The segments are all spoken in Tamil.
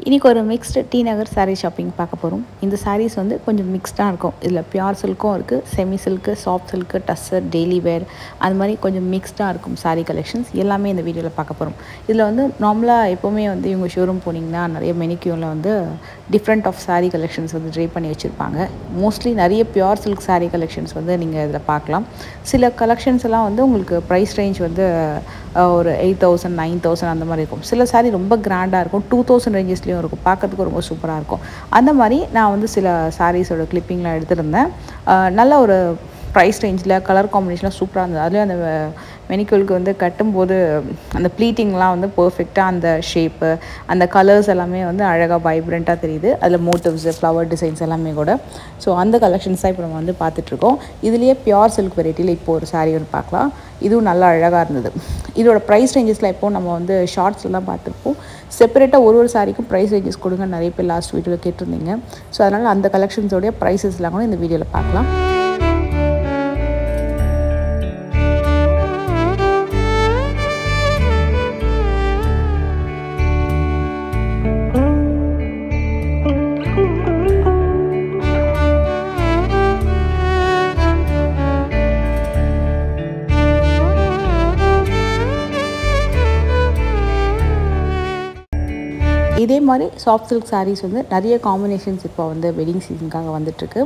இன்றைக்கி ஒரு மிக்ஸ்டு டி நகர் சாரீ ஷாப்பிங் பார்க்க போகிறோம். இந்த சாரீஸ் வந்து கொஞ்சம் மிக்ஸ்டாக இருக்கும். இதில் பியூர் சில்க்கும் இருக்குது, semi silk, soft silk, tussar, daily வேர், அது மாதிரி கொஞ்சம் மிக்ஸ்டாக இருக்கும் சாரீ கலெக்ஷன்ஸ் எல்லாமே இந்த வீடியோவில் பார்க்க போகிறோம். இதில் வந்து நார்மலாக எப்போவுமே வந்து இவங்க ஷோரூம் போனீங்கன்னா நிறைய மெனிக்யூரில் வந்து டிஃப்ரெண்ட் ஆஃப் சாரீ கலெக்ஷன்ஸ் வந்து ட்ரை பண்ணி வச்சுருப்பாங்க. மோஸ்ட்லி நிறைய பியூர் சில்க் சாரீ கலெக்ஷன்ஸ் வந்து நீங்கள் இதில் பார்க்கலாம். சில கலெக்ஷன்ஸ் எல்லாம் வந்து உங்களுக்கு ப்ரைஸ் ரேஞ்ச் வந்து ஒரு 8,000 9,000 அந்த மாதிரி இருக்கும். சில சாரீ ரொம்ப கிராண்டாக இருக்கும், 2,000 ரேஞ்சஸ்லேயும் இருக்கும், பார்க்கறதுக்கு ரொம்ப சூப்பராக இருக்கும். அந்த மாதிரி நான் வந்து சில சாரீஸோட கிளிப்பிங்லாம் எடுத்துருந்தேன். நல்ல ஒரு ப்ரைஸ் ரேஞ்சில் கலர் காம்பினேஷன்லாம் சூப்பராக இருந்தது. அதுலேயும் அந்த மெனிக்யூலுக்கு வந்து கட்டும்போது அந்த ப்ளீட்டிங்லாம் வந்து பர்ஃபெக்டாக அந்த ஷேப்பு, அந்த கலர்ஸ் எல்லாமே வந்து அழகாக வைப்ரண்ட்டாக தெரியுது. அதில் மோட்டிவ்ஸு, ஃப்ளவர் டிசைன்ஸ் எல்லாமே கூட. ஸோ அந்த கலெக்ஷன்ஸ் தான் இப்போ நம்ம வந்து பார்த்துட்ருக்கோம். இதுலேயே பியூர் சில்க் வெரைட்டியில் இப்போ ஒரு சாரீ ஒன்று பார்க்கலாம். இதுவும் நல்லா அழகாக இருந்தது. இதோட ப்ரைஸ் ரேஞ்சஸில் இப்போது நம்ம வந்து ஷார்ட்ஸ்லாம் பார்த்துருப்போம். செப்பரேட்டாக ஒரு சாரீக்கும் ப்ரைஸ் ரேஞ்சஸ் கொடுங்க நிறைய பேர் லாஸ்ட் வீடியோவில் கேட்டிருந்தீங்க. ஸோ அதனால் அந்த கலெக்ஷன்ஸோடைய ப்ரைஸஸ்லாம் கூட இந்த வீடியோவில் பார்க்கலாம். இதே மாதிரி சாஃப்ட் சில்க் சாரீஸ் வந்து நிறைய காம்பினேஷன்ஸ் இப்போ வந்து வெட்டிங் சீசனுக்காக வந்துட்டுருக்கு.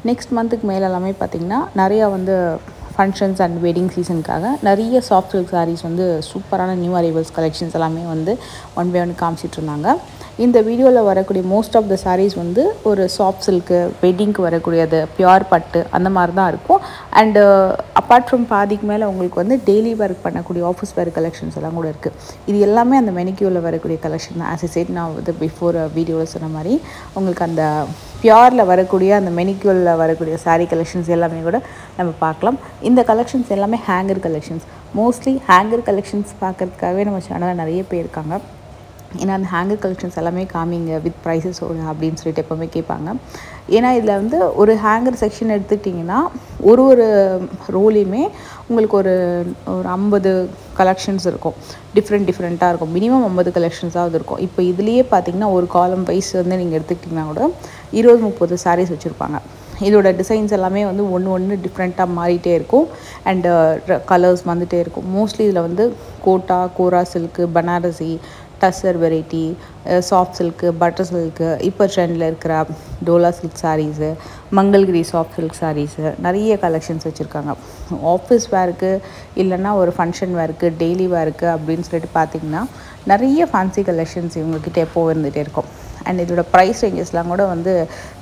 நெக்ஸ்ட் மந்த்துக்கு மேலே எல்லாமே பார்த்திங்கன்னா நிறையா வந்து ஃபங்க்ஷன்ஸ் அண்ட் வெட்டிங் சீசனுக்காக நிறைய சாஃப்ட் சில்க் சாரீஸ் வந்து சூப்பரான நியூ அரைவல்ஸ் கலெக்ஷன்ஸ் எல்லாமே வந்து ஒன் பை ஒன் காமிச்சிட்ருந்தாங்க. இந்த வீடியோவில் வரக்கூடிய மோஸ்ட் ஆஃப் த சாரீஸ் வந்து ஒரு சாஃப்ட் சில்க்கு, வெட்டிங்க்கு வரக்கூடியது, பியூர் பட்டு அந்த மாதிரி தான் இருக்கும். அண்டு அப்பார்ட் ஃப்ரம் பாதிக்கு மேலே உங்களுக்கு வந்து டெய்லி ஒர்க் பண்ணக்கூடிய ஆஃபீஸ் வேர் கலெக்ஷன்ஸ் எல்லாம் கூட இருக்குது. இது எல்லாமே அந்த மெனிக்யூரில் வரக்கூடிய கலெக்ஷன் தான். ஆஸ் எ செட் நான் வந்து பிஃபோர் வீடியோவில் சொன்ன மாதிரி உங்களுக்கு அந்த பியூரில் வரக்கூடிய அந்த மெனிக்யூரில் வரக்கூடிய சாரீ கலெக்ஷன்ஸ் எல்லாமே கூட நம்ம பார்க்கலாம். இந்த கலெக்ஷன்ஸ் எல்லாமே hanger collections. Mostly hanger collections பார்க்குறதுக்காகவே நம்ம சேனலில் நிறைய பேர் இருக்காங்க. ஏன்னா அந்த ஹேங்கர் கலெக்ஷன்ஸ் எல்லாமே காமிங்க வித் ப்ரைஸஸ் அப்படின்னு சொல்லிட்டு எப்போவுமே கேட்பாங்க. ஏன்னா இதில் வந்து ஒரு ஹேங்கர் செக்ஷன் எடுத்துக்கிட்டிங்கன்னா ஒரு ரோலையுமே உங்களுக்கு ஒரு 50 கலெக்ஷன்ஸ் இருக்கும். டிஃப்ரெண்ட்டாக இருக்கும். மினிமம் 50 கலெக்ஷன்ஸாவது இருக்கும். இப்போ இதுலேயே பார்த்திங்கன்னா ஒரு காலம் வைஸ் வந்து நீங்கள் எடுத்துக்கிட்டிங்கன்னா கூட 20-30 சாரீஸ் வச்சுருப்பாங்க. இதோட டிசைன்ஸ் எல்லாமே வந்து ஒன்று டிஃப்ரெண்ட்டாக மாறிட்டே இருக்கும். அண்டு கலர்ஸ் வந்துகிட்டே இருக்கும். மோஸ்ட்லி இதில் வந்து kora silk, Banarasi, tussar variety, soft silk, butter silk, இப்போ ட்ரெண்டில் இருக்கிற Dola silk saris, Mangalagiri soft silk saris, நிறைய கலெக்ஷன்ஸ் வச்சுருக்காங்க. ஆஃபீஸ் வேருக்கு இல்லைன்னா ஒரு ஃபங்க்ஷன் வேருக்கு, டெய்லி வேருக்கு அப்படின்னு சொல்லிட்டு பார்த்திங்கன்னா நிறைய ஃபேன்சி கலெக்ஷன்ஸ் இவங்கக்கிட்ட எப்போது இருந்துகிட்டே இருக்கும். அண்ட் இதோட ப்ரைஸ் ரேஞ்சஸ்லாம் கூட வந்து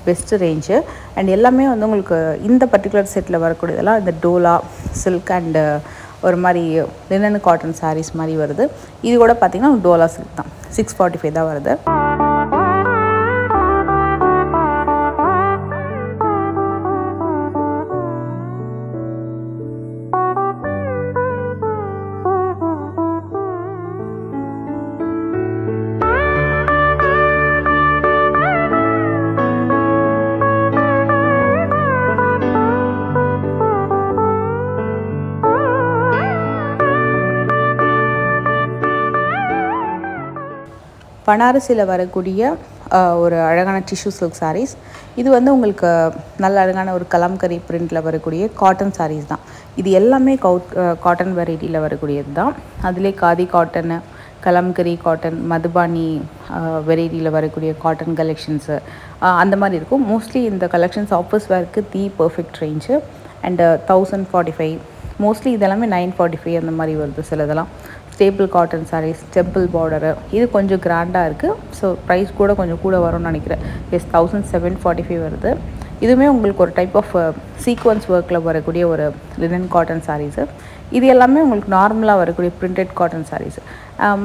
பெஸ்ட்டு ரேஞ்சு. அண்ட் எல்லாமே வந்து உங்களுக்கு இந்த பர்டிகுலர் செட்டில் வரக்கூடியதெல்லாம் இந்த டோலா சில்க் அண்டு ஒரு மாதிரி லினன் காட்டன் சாரீஸ் மாதிரி வருது. இது கூட பார்த்திங்கன்னா டோலா சில்க் தான். 645 தான் வருது. பனாரசியில் வரக்கூடிய ஒரு அழகான டிஷ்யூ சில்க் சாரீஸ். இது வந்து உங்களுக்கு நல்ல அழகான ஒரு கலம்கரி பிரிண்டில் வரக்கூடிய காட்டன் சாரீஸ் தான். இது எல்லாமே காட்டன் வெரைட்டியில் வரக்கூடியது தான். அதிலே காதி காட்டனு, கலம்கரி காட்டன், மதுபானி வெரைட்டியில் வரக்கூடிய காட்டன் கலெக்ஷன்ஸு அந்த மாதிரி இருக்கும். மோஸ்ட்லி இந்த கலெக்ஷன்ஸ் ஆஃபீஸ் வேருக்கு பர்ஃபெக்ட் ரேஞ்சு. அண்டு 1045 மோஸ்ட்லி இதெல்லாமே 945 அந்த மாதிரி வருது. சிலதெல்லாம் staple cotton saris, temple border, இது கொஞ்சம் கிராண்டாக இருக்குது. ஸோ ப்ரைஸ் கூட கொஞ்சம் கூட வரும்னு நினைக்கிறேன். 1745 வருது. இதுவுமே உங்களுக்கு ஒரு டைப் ஆஃப் சீக்வன்ஸ் ஒர்க்கில் வரக்கூடிய ஒரு லினன் காட்டன் சாரீஸு. இது எல்லாமே உங்களுக்கு நார்மலாக வரக்கூடிய பிரிண்டட் காட்டன் சாரீஸு.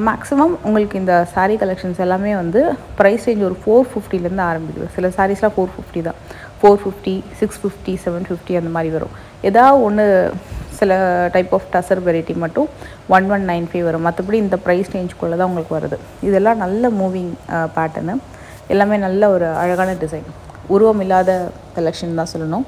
மேக்ஸிமம் உங்களுக்கு இந்த சாரீ கலெக்ஷன்ஸ் எல்லாமே வந்து ப்ரைஸ் ரேஞ்ச் ஒரு 450லேருந்து ஆரம்பிக்குது. சில சாரீஸ்லாம் 450 தான். 450, 650, 750 அந்த மாதிரி வரும். ஏதாவது ஒன்று சில டைப் ஆஃப் டசர் வெரைட்டி மட்டும் 1195 வரும். மற்றபடி இந்த ப்ரைஸ் ரேஞ்சுக்குள்ளே தான் உங்களுக்கு வருது. இதெல்லாம் நல்ல மூவிங் பேட்டர்னு, எல்லாமே நல்ல ஒரு அழகான டிசைன், உருவம் இல்லாத கலெக்ஷன் தான் சொல்லணும்.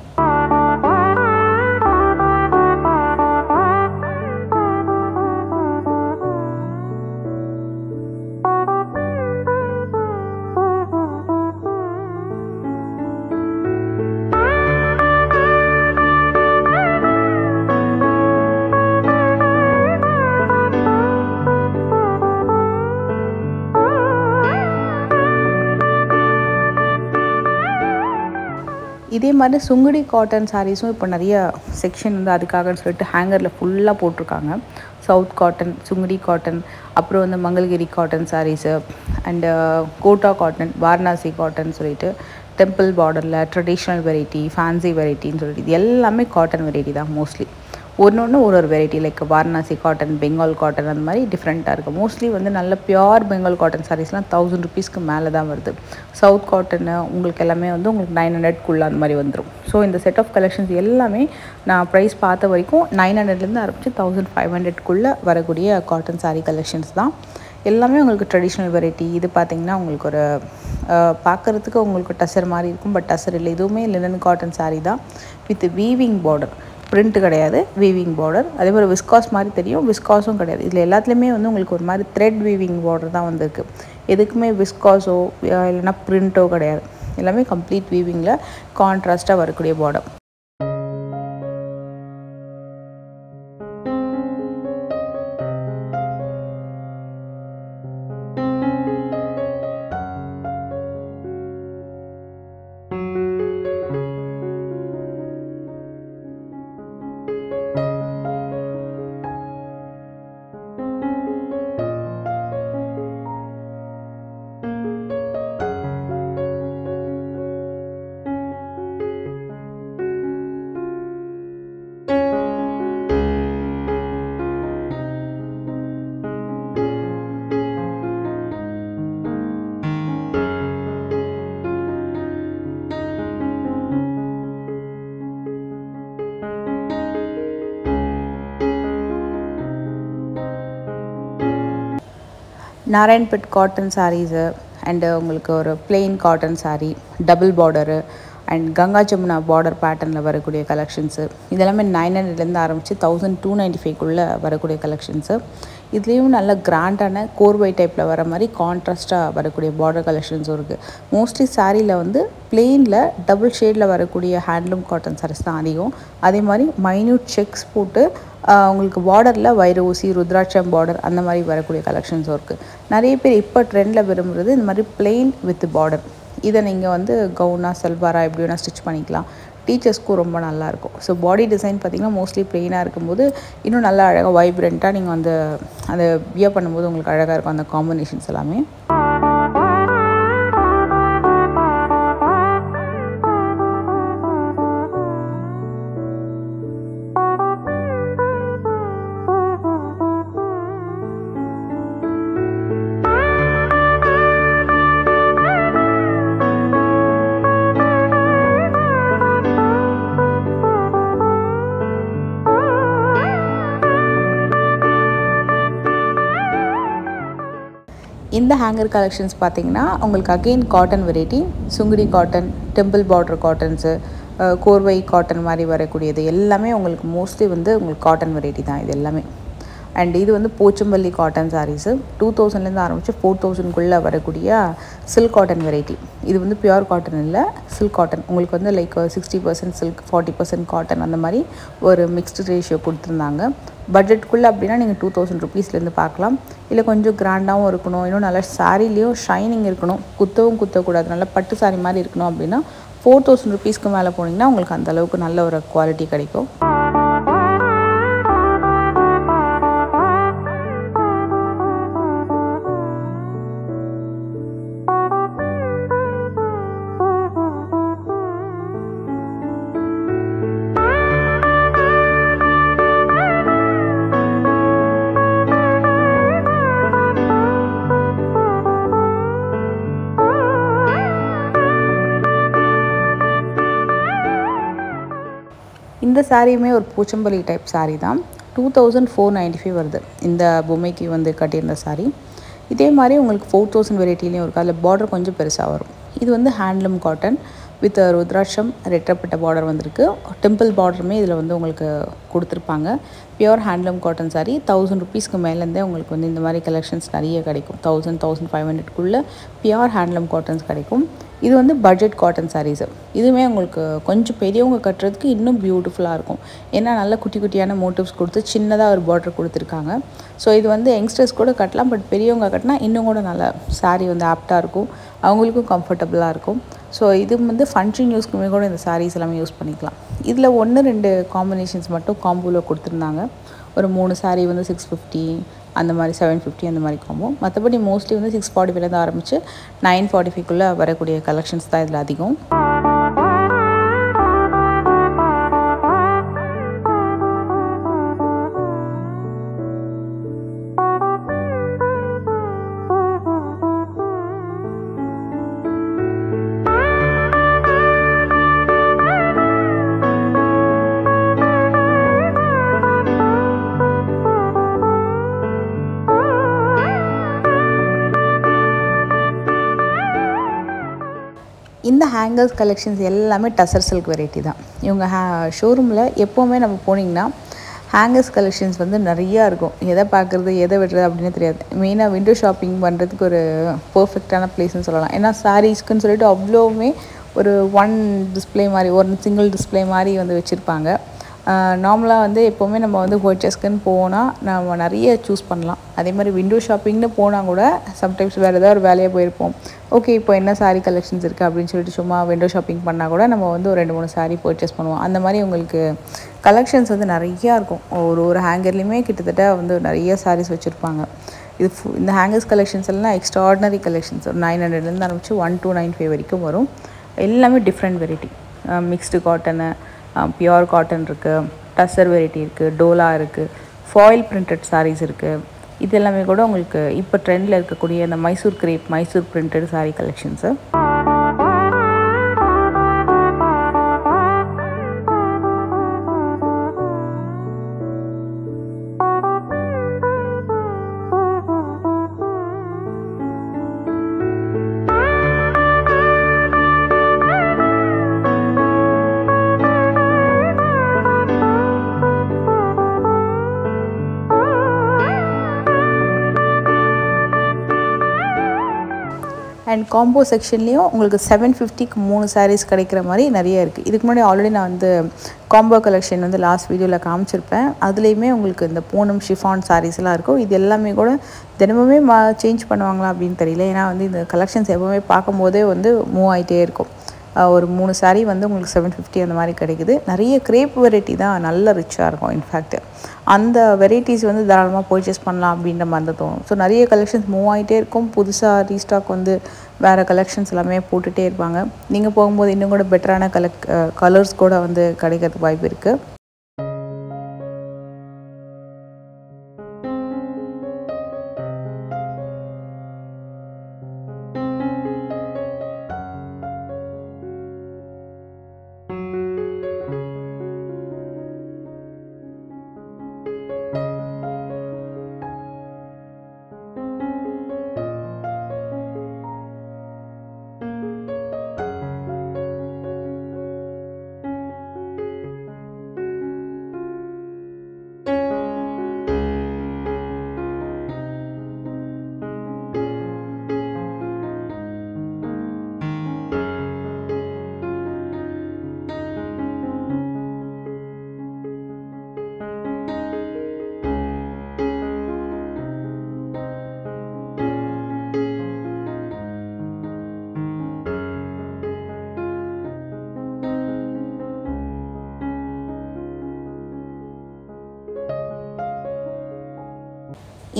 இதே மாதிரி சுங்குடி காட்டன் சாரீஸும் இப்போ நிறைய செக்ஷன் வந்து அதுக்காகன்னு சொல்லிட்டு ஹேங்கரில் ஃபுல்லாக போட்டிருக்காங்க. சவுத் காட்டன், சுங்குடி காட்டன், அப்புறம் வந்து Mangalagiri cotton saris and Kota cotton, Varanasi cotton சொல்லிட்டு டெம்பிள் பார்டரில் ட்ரெடிஷ்னல் வெரைட்டி, ஃபேன்சி வெரைட்டின்னு சொல்லிட்டு இது எல்லாமே காட்டன் வெரைட்டி தான் மோஸ்ட்லி. ஒன்று ஒரு variety like Varanasi cotton, Bengal cotton அந்த மாதிரி டிஃப்ரெண்ட்டாக இருக்குது. மோஸ்ட்லி வந்து நல்ல பியூர் பெங்கால் காட்டன் சாரீஸ்லாம் 1000 rupeesக்கு மேலே தான் வருது. சவுத் காட்டனு உங்களுக்கு எல்லாமே வந்து உங்களுக்கு 900 அந்த மாதிரி வந்துடும். ஸோ இந்த செட் ஆஃப் கலெக்ஷன்ஸ் எல்லாமே நான் ப்ரைஸ் பார்த்த வரைக்கும் 900லேருந்து ஆரம்பித்து 1500 வரக்கூடிய காட்டன் சாரீ கலெக்ஷன்ஸ் தான். எல்லாமே உங்களுக்கு ட்ரெடிஷ்னல் வெரைட்டி. இது பார்த்திங்கன்னா உங்களுக்கு ஒரு பார்க்குறதுக்கு உங்களுக்கு டசர் மாதிரி இருக்கும், பட் டசர் இல்லை. இதுவுமே லினன் காட்டன் சாரீ தான் வித் வீவிங் பார்டர். பிரிண்ட் கிடையாது, வீவிங் பார்டர். அதே மாதிரி விஸ்காஸ் மாதிரி தெரியும், விஸ்காஸும் கிடையாது. இதில் எல்லாத்துலேயுமே வந்து உங்களுக்கு ஒரு மாதிரி த்ரெட் வீவிங் பார்டர் தான் வந்திருக்கு. எதுக்குமே விஸ்காஸோ இல்லைனா பிரிண்ட்டோ கிடையாது. எல்லாமே கம்ப்ளீட் வீவிங்கில் கான்ட்ராஸ்ட்டாக வரக்கூடிய border. Narayanpet cotton saris and உங்களுக்கு ஒரு plain cotton sari, double border and Ganga Jamuna border பேட்டர்னில் வரக்கூடிய கலெக்ஷன்ஸு இதெல்லாமே 900லேருந்து ஆரம்பித்து 1295 வரக்கூடிய கலெக்ஷன்ஸு. இதுலேயும் நல்ல கிராண்டான கோர்வை டைப்பில் வர மாதிரி கான்ட்ராஸ்ட்டாக வரக்கூடிய பார்டர் கலெக்ஷன்ஸும் இருக்குது. மோஸ்ட்லி சாரியில் வந்து பிளெயினில் டபுள் ஷேடில் வரக்கூடிய ஹேண்ட்லூம் காட்டன் சாரீஸ் தான் அதிகம். அதே மாதிரி மைன்யூட் செக்ஸ் போட்டு உங்களுக்கு பார்டரில் வைர ஊசி, ருத்ராட்சம் பார்டர் அந்த மாதிரி வரக்கூடிய கலெக்ஷன்ஸும் இருக்குது. நிறைய பேர் இப்போ ட்ரெண்டில் விரும்புகிறது இந்த மாதிரி பிளெயின் வித் பார்டர். இதை நீங்கள் வந்து கவுனா, சல்வாரா எப்படி வேணால் ஸ்டிச் பண்ணிக்கலாம். டீச்சர்ஸ்க்கும் ரொம்ப நல்லாயிருக்கும். ஸோ பாடி டிசைன் பார்த்திங்கன்னா மோஸ்ட்லி ப்ளெயினாக இருக்கும்போது இன்னும் நல்லா அழகாக வைப்ரண்ட்டாக நீங்கள் வந்து அதை வியர் பண்ணும்போது உங்களுக்கு அழகாக இருக்கும் அந்த காம்பினேஷன்ஸ் எல்லாமே. இந்த ஹேங்கர் கலெக்ஷன்ஸ் பார்த்திங்கன்னா உங்களுக்கு again cotton variety, Sungudi cotton, temple border cottons, Korvai cotton மாதிரி வரக்கூடியது எல்லாமே உங்களுக்கு மோஸ்ட்லி வந்து உங்களுக்கு காட்டன் வெரைட்டி தான் இது எல்லாமே. அண்ட் இது வந்து போச்சம்பள்ளி காட்டன் சாரீஸு 2000லேருந்து ஆரம்பித்து 4000 வரக்கூடிய சில்க் காட்டன் வெரைட்டி. இது வந்து பியூர் காட்டன் இல்லை, சில்க் காட்டன். உங்களுக்கு வந்து லைக் 60% சில்க், 40% காட்டன் அந்த மாதிரி ஒரு மிக்ஸ்டு ரேஷியோ கொடுத்துருந்தாங்க. பட்ஜெட்டுக்குள்ளே அப்படின்னா நீங்கள் 2000 rupeesலேருந்து பார்க்கலாம். இல்லை கொஞ்சம் கிராண்டாகவும் இருக்கணும், இன்னும் நல்லா சாரீலேயும் ஷைனிங் இருக்கணும், குத்தக்கூடாது, நல்லா பட்டு சாரீ மாதிரி இருக்கணும் அப்படின்னா 4000 rupeesக்கு மேலே போனீங்கன்னா உங்களுக்கு அந்தளவுக்கு நல்ல ஒரு குவாலிட்டி கிடைக்கும். இந்த சாரியுமே ஒரு போச்சம்பள்ளி டைப் சாரீ தான். 2495 வருது இந்த பொம்மைக்கு வந்து கட்டியிருந்த சாரீ. இதே மாதிரி உங்களுக்கு 4000 வெரைட்டிலையும் இருக்குது. அதில் பார்டர் கொஞ்சம் பெருசாக வரும். இது வந்து handloom cotton with rudraksha ரெட்டப்பட்ட border வந்திருக்கு. டெம்பிள் பார்டருமே இதில் வந்து உங்களுக்கு கொடுத்துருப்பாங்க. பியூர் ஹேண்ட்லூம் காட்டன் சாரீ 1000 rupeesக்கு மேலேருந்தே உங்களுக்கு வந்து இந்த மாதிரி கலெக்ஷன்ஸ் நிறைய கிடைக்கும். 1000-1500க்குள்ளே பியூர் ஹேண்ட்லூம் காட்டன்ஸ் கிடைக்கும். இது வந்து பட்ஜெட் காட்டன் சாரீஸு. இதுவுமே உங்களுக்கு கொஞ்சம் பெரியவங்க கட்டுறதுக்கு இன்னும் பியூட்டிஃபுல்லாக இருக்கும். ஏன்னா நல்ல குட்டி குட்டியான மோட்டிவ்ஸ் கொடுத்து சின்னதாக ஒரு பார்டர் கொடுத்துருக்காங்க. ஸோ இது வந்து யங்ஸ்டர்ஸ் கூட கட்டலாம், பட் பெரியவங்க கட்டினா இன்னும் கூட நல்லா சாரீ வந்து ஆப்டாக இருக்கும், அவங்களுக்கும் கம்ஃபர்டபுளாக இருக்கும். ஸோ இது வந்து ஃபங்க்ஷன் யூஸ்க்குமே கூட இந்த சாரீஸ் எல்லாமே யூஸ் பண்ணிக்கலாம். இதில் 1-2 காம்பினேஷன்ஸ் மட்டும் காம்போவில் கொடுத்துருந்தாங்க. ஒரு 3 சாரீ வந்து 650, அந்த மாதிரி 750 அந்த மாதிரி காம்போ. மற்றபடி மோஸ்ட்லி வந்து 645லேருந்து ஆரம்பித்து 945க்குள்ளே வரக்கூடிய கலெக்ஷன்ஸ் தான் இதில் அதிகம். இந்த ஹேங்கர்ஸ் கலெக்ஷன்ஸ் எல்லாமே டசர் சில்க் வெரைட்டி தான். இவங்க ஷோரூமில் எப்போவுமே நம்ம போனீங்கன்னா ஹேங்கர்ஸ் கலெக்ஷன்ஸ் வந்து நிறையா இருக்கும். எதை பார்க்குறது எதை விடுறது அப்படின்னு தெரியாது. மெயினாக விண்டோ ஷாப்பிங் பண்ணுறதுக்கு ஒரு பர்ஃபெக்டான பிளேஸ்ன்னு சொல்லலாம். ஏன்னா சாரீஸ்க்குன்னு சொல்லிட்டு அவ்வளோவுமே ஒரு ஒன் டிஸ்பிளே மாதிரி, ஒரு சிங்கிள் டிஸ்பிளே மாதிரி வந்து வச்சுருப்பாங்க. நார்மலாக வந்து எப்போவுமே நம்ம வந்து பர்ச்சேஸ்க்குன்னு போனால் நம்ம நிறைய சூஸ் பண்ணலாம். அதே மாதிரி விண்டோ ஷாப்பிங்னு போனால் கூட சம்டைம்ஸ் வேறு ஏதாவது ஒரு வேலையாக போயிருப்போம். ஓகே, இப்போ என்ன சாரீ கலெக்ஷன்ஸ் இருக்குது அப்படின்னு சொல்லிட்டு சும்மா விண்டோ ஷாப்பிங் பண்ணால் கூட நம்ம வந்து ஒரு 2-3 சாரீ பர்ச்சேஸ் பண்ணுவோம். அந்த மாதிரி உங்களுக்கு கலெக்ஷன்ஸ் வந்து நிறையா இருக்கும். ஒரு ஹேங்கர்லேயுமே கிட்டத்தட்ட வந்து நிறைய சாரீஸ் வச்சுருப்பாங்க. இந்த ஹேங்கர்ஸ் கலெக்ஷன்ஸ் எல்லாம் எக்ஸ்ட்ராடினரி கலெக்ஷன்ஸ். ஒரு 900லேருந்து ஆரம்பித்து 1295 வரைக்கும் வரும். எல்லாமே different variety. Mixed cotton, pure cotton இருக்குது, டசர் வெரைட்டி இருக்குது, டோலா இருக்குது, ஃபாயில் பிரிண்டட் சாரீஸ் இருக்குது. இது எல்லாமே கூட உங்களுக்கு இப்போ ட்ரெண்டில் இருக்கக்கூடிய இந்த Mysore crepe, Mysore printed sari collections. And combo செக்ஷன்லேயும் உங்களுக்கு 750க்கு 3 சாரீஸ் கிடைக்கிற மாதிரி நிறைய இருக்குது. இதுக்கு முன்னாடி ஆல்ரெடி நான் வந்து காம்போ கலெக்ஷன் வந்து லாஸ்ட் வீடியோவில் காமிச்சிருப்பேன். அதுலேயுமே உங்களுக்கு இந்த பூனம் ஷிஃபான் சாரீஸ்லாம் இருக்கும். இது எல்லாமே கூட தினமுமே சேஞ்ச் பண்ணுவாங்களா அப்படின்னு தெரியல. ஏன்னா வந்து இந்த கலெக்ஷன்ஸ் எப்போவுமே பார்க்கும்போதே வந்து மூவ் ஆகிட்டே இருக்கும். ஒரு 3 சாரீ வந்து உங்களுக்கு 750 அந்த மாதிரி கிடைக்குது. நிறைய கிரேப் வெரைட்டி தான் நல்ல ரிச்சாக இருக்கும். இன்ஃபேக்ட் அந்த வெரைட்டிஸ் வந்து தாராளமாக பர்ச்சேஸ் பண்ணலாம் அப்படின்ற மாதிரி தான் தோணும். ஸோ நிறைய கலெக்ஷன்ஸ் மூவ் ஆகிட்டே இருக்கும். புதுசாக ரீஸ்டாக் வந்து வேறு கலெக்ஷன்ஸ் எல்லாமே போட்டுகிட்டே இருப்பாங்க. நீங்கள் போகும்போது இன்னும் கூட பெட்டரான கலர்ஸ் கூட வந்து கிடைக்கிறதுக்கு வாய்ப்பு இருக்குது.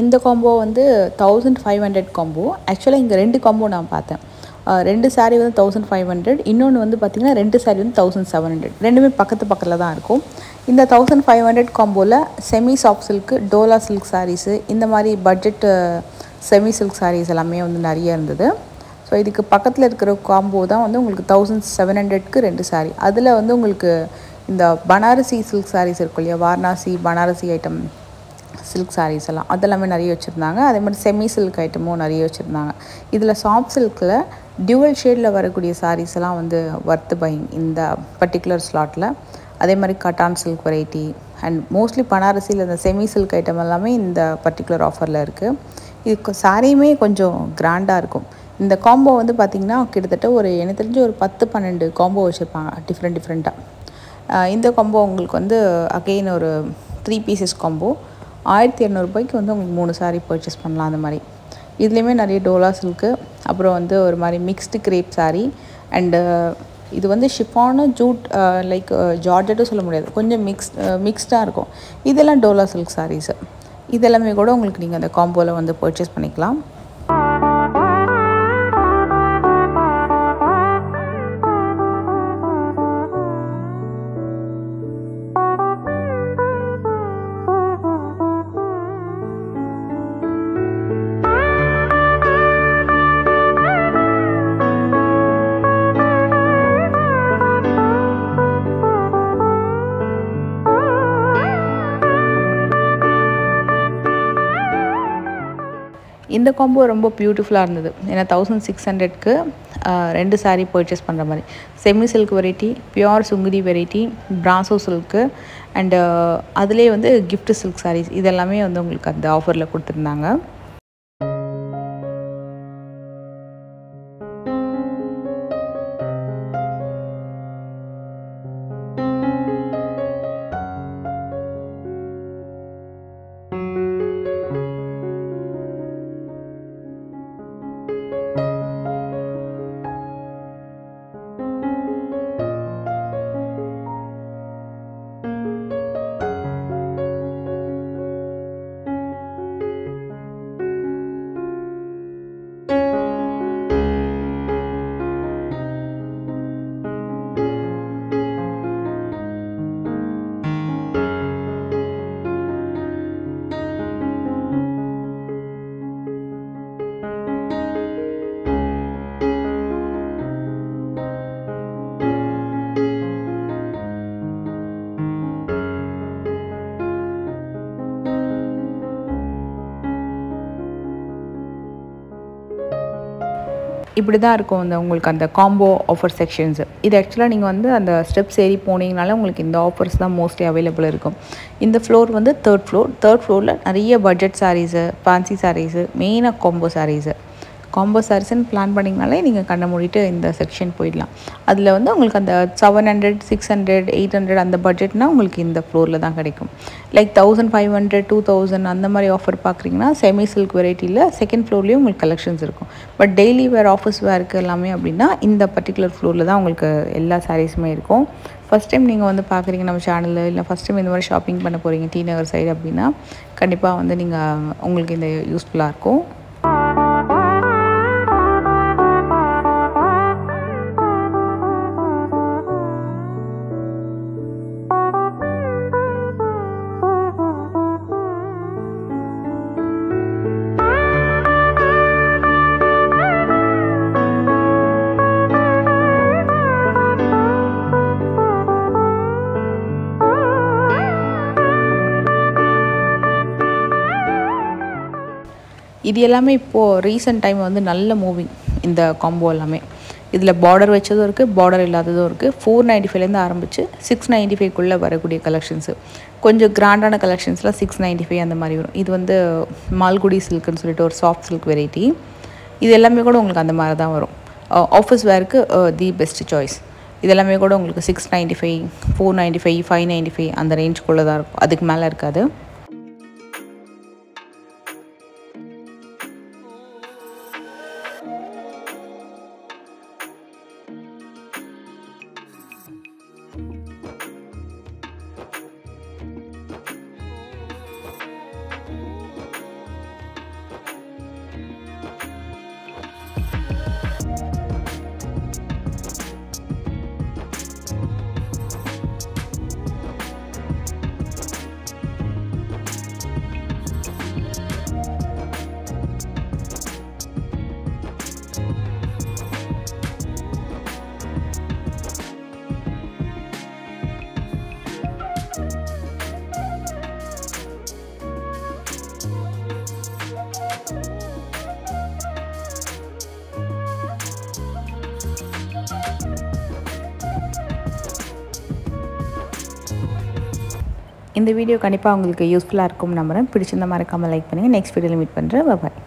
இந்த காம்போ வந்து 1500 காம்போ. ஆக்சுவலாக இங்கே 2 காம்போ நான் பார்த்தேன். 2 சாரீ வந்து 1500, இன்னொன்று வந்து பார்த்திங்கன்னா 2 சாரீ வந்து 1700. ரெண்டுமே பக்கத்தில் தான் இருக்கும். இந்த 1500 காம்போவில் semi soft silk, Dola silk saris, இந்த மாதிரி பட்ஜெட் செமி சில்க் சாரீஸ் எல்லாமே வந்து நிறைய இருந்தது. ஸோ இதுக்கு பக்கத்தில் இருக்கிற காம்போ தான் வந்து உங்களுக்கு 1700க்கு 2 சாரீ. அதில் வந்து உங்களுக்கு இந்த பனாரசி சில்க் சாரீஸ் இருக்கும் இல்லையா, வாரணாசி பனாரசி ஐட்டம் சில்க் சாரீஸ் எல்லாம் அதெல்லாமே நிறைய வச்சுருந்தாங்க. அதே மாதிரி செமி சில்க் ஐட்டமும் நிறைய வச்சுருந்தாங்க. இதில் சாஃப்ட் சில்கில் டியூவல் ஷேடில் வரக்கூடிய சாரீஸ் எல்லாம் வந்து ஒர்த் பையிங் இந்த பர்டிகுலர் ஸ்லாட்டில். அதே மாதிரி கட்டான் சில்க் வெரைட்டி, அண்ட் மோஸ்ட்லி பனாரசியில் இந்த செமி சில்க் ஐட்டம் எல்லாமே இந்த பர்டிகுலர் ஆஃபரில் இருக்குது. இது சாரியுமே கொஞ்சம் கிராண்டாக இருக்கும். இந்த காம்போ வந்து பார்த்திங்கன்னா கிட்டத்தட்ட எனக்கு தெரிஞ்சு ஒரு 10-12 காம்போ வச்சுருப்பாங்க டிஃப்ரெண்ட்டாக. இந்த காம்போ உங்களுக்கு வந்து அகெயின் ஒரு 3 பீசஸ் காம்போ 1200 ரூபாய்க்கு வந்து உங்களுக்கு 3 சாரீ பர்ச்சேஸ் பண்ணலாம். அந்த மாதிரி இதுலேயுமே நிறைய டோலா சில்க்கு, அப்புறம் வந்து ஒரு மாதிரி மிக்ஸ்டு கிரேப் சாரீ, அண்டு இது வந்து ஷிஃபானு ஜூட் லைக் ஜார்ஜெட்டும் சொல்ல முடியாது, கொஞ்சம் மிக்ஸ்டாக இருக்கும். இதெல்லாம் டோலா சில்க் சாரீஸு. இதெல்லாமே கூட உங்களுக்கு நீங்கள் அந்த காம்போவில் வந்து பர்ச்சேஸ் பண்ணிக்கலாம். இந்த காம்போ ரொம்ப பியூட்டிஃபுல்லாக இருந்தது. ஏன்னா 1600க்கு 2 சாரீ பர்ச்சேஸ் பண்ணுற மாதிரி. Semi silk variety, pure Sungudi variety, brasso silk, and அதிலே வந்து கிஃப்ட் சில்க் சாரீஸ் இதெல்லாமே வந்து உங்களுக்கு அந்த ஆஃபரில் கொடுத்துருந்தாங்க. இப்படி தான் இருக்கும் உங்களுக்கு அந்த காம்போ ஆஃபர் செக்ஷன்ஸு. இது ஆக்சுவலாக நீங்கள் வந்து அந்த ஸ்டெப்ஸ் ஏறி போனீங்கனால உங்களுக்கு இந்த ஆஃபர்ஸ் தான் மோஸ்ட்லி அவைலபிள் இருக்கும். இந்த ஃப்ளோர் வந்து தேர்ட் ஃப்ளோரில் நிறைய பட்ஜெட் சாரீஸு, ஃபேன்சி சாரீஸு, மெயினாக காம்போ சாரீஸ்ன்னு பிளான் பண்ணிங்கனாலே நீங்கள் கண்ணை மூடிட்டு இந்த செக்ஷன் போயிடலாம். அதில் வந்து உங்களுக்கு அந்த 700, 600, 800 அந்த பட்ஜெட்னால் உங்களுக்கு இந்த ஃப்ளோரில் தான் கிடைக்கும். லைக் 1500, 2000 அந்த மாதிரி ஆஃபர் பார்க்குறீங்கன்னா செமி சில்க் வெரைட்டியில் செகண்ட் ஃப்ளோர்லேயும் உங்களுக்கு கலெக்ஷன்ஸ் இருக்கும். பட் டெய்லி வேர், ஆஃபீஸ் வேருக்கு எல்லாமே அப்படின்னா இந்த பர்டிகுலர் ஃப்ளோரில் தான் உங்களுக்கு எல்லா சாரீஸுமே இருக்கும். ஃபஸ்ட் டைம் நீங்கள் வந்து பார்க்குறீங்க நம்ம சேனலில், இல்லை ஃபஸ்ட் டைம் இந்த மாதிரி ஷாப்பிங் பண்ண போகிறீங்க டி நகர் சைடு அப்படின்னா கண்டிப்பாக வந்து உங்களுக்கு இந்த யூஸ்ஃபுல்லாக இருக்கும். இது எல்லாமே இப்போது ரீசெண்ட் டைம் வந்து நல்ல மூவிங் இந்த காம்போ எல்லாமே. இதில் பார்டர் வச்சதும் இருக்குது, பார்டர் இல்லாததும் இருக்குது. 495லேருந்து ஆரம்பித்து 695க்குள்ளே வரக்கூடிய கலெக்ஷன்ஸு. கொஞ்சம் கிராண்டான கலெக்ஷன்ஸில் 695 அந்த மாதிரி வரும். இது வந்து மால்குடி சில்க்குன்னு சொல்லிட்டு ஒரு சாஃப்ட் சில்க் வெரைட்டி. இது எல்லாமே கூட உங்களுக்கு அந்த மாதிரி தான் வரும். ஆஃபீஸ் வேருக்கு தி பெஸ்ட் சாய்ஸ். இதெல்லாமே கூட உங்களுக்கு 695, 495, 595 அந்த ரேஞ்சுக்குள்ளே தான் இருக்கும். அதுக்கு மேலே இருக்காது. இந்த வீடியோ கண்டிப்பாக உங்களுக்கு யூஸ்ஃபுல்லாக இருக்கும்னு நம்புகிறேன். பிடிச்சிருந்தா மறக்காமல் லைக் பண்ணுங்கள். நெக்ஸ்ட் வீடியோவில் மீட் பண்ணுறேன். பாய்.